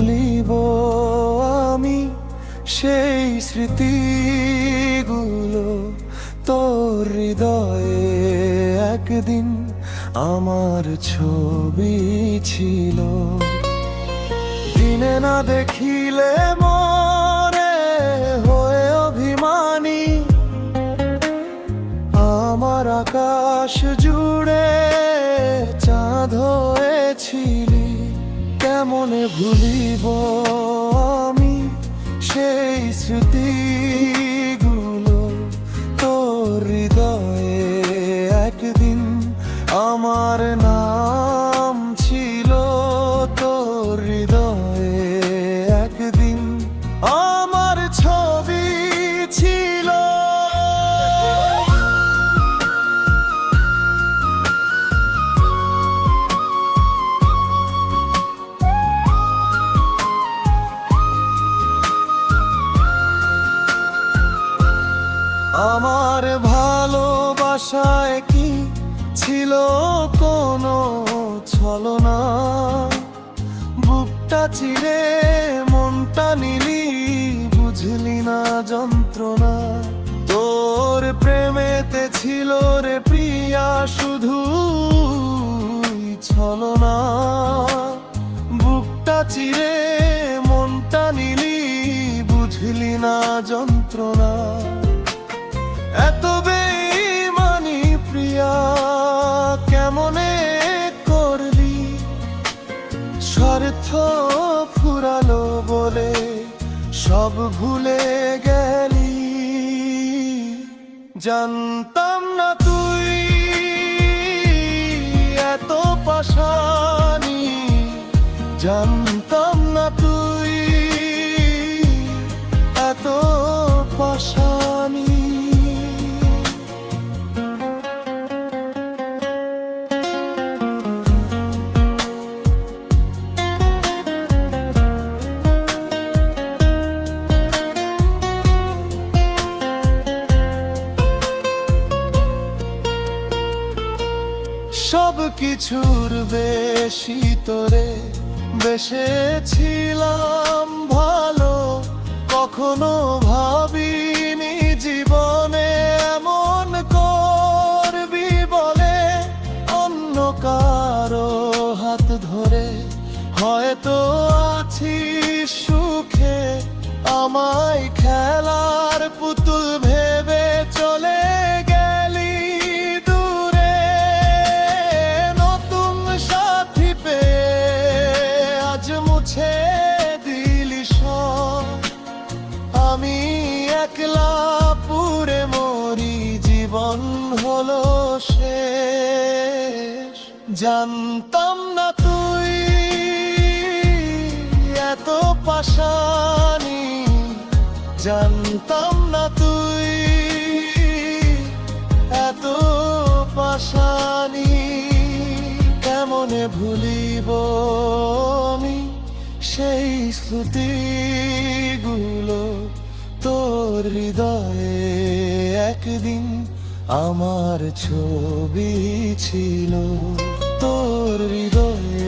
ভুলিব আমি সেই স্মৃতিগুলো? তোর হৃদয়ে একদিন আমার ছবি ছিল। দিনে না দেখিলে মরে হয়ে অভিমানী, আমার আকাশ জুড়ে চাঁদ হয়েছিলি। কেমনে ভুলিব আমি সেই স্মৃতিগুলো? তোর হৃদয়ে একদিন আমার নাম ছিল, তোর হৃদয়ে একদিন আমার ছবি ছিল। আমার ভালোবাসায় কি ছিল কোনো ছলনা? বুকটা চিরে মনটা নিলি, বুঝলি না যন্ত্রণা? তোর প্রেমেতে ছিল রে প্রিয়া শুধু ছলনা। বুকটা চিরে মনটা নিলি, বুঝলি না যন্ত্রণা? এত বেঈমানি প্রিয়া কেমনে করলি? স্বার্থ ফুরালো বলে সব ভুলে গেলি। জানতাম না তুই এত পাষাণী, জানতাম না তুই এত পাষাণী। সব কিছুর বেশি তোরে বেসেছিলাম ভালো। কখনো ভাবিনি জীবনে এমন করবি বলে। অন্য কারো হাত ধরে হয়তো আছি সুখে, আমায় খেলার পুতুল ভেবে চলে গেলি দূরে। নতুন সাথী পেয়ে আজ মুছে দিলি সব। আমি একলা পুরে মরি, জীবন হলো শেষ। জানতাম না তুই এত পাষাণী, জানতাম না তুই এত পাষাণী। কেমনে ভুলিব আমি সেই স্মৃতিগুলো? তোর হৃদয়ে একদিন আমার ছবি ছিল, তোর হৃদয়ে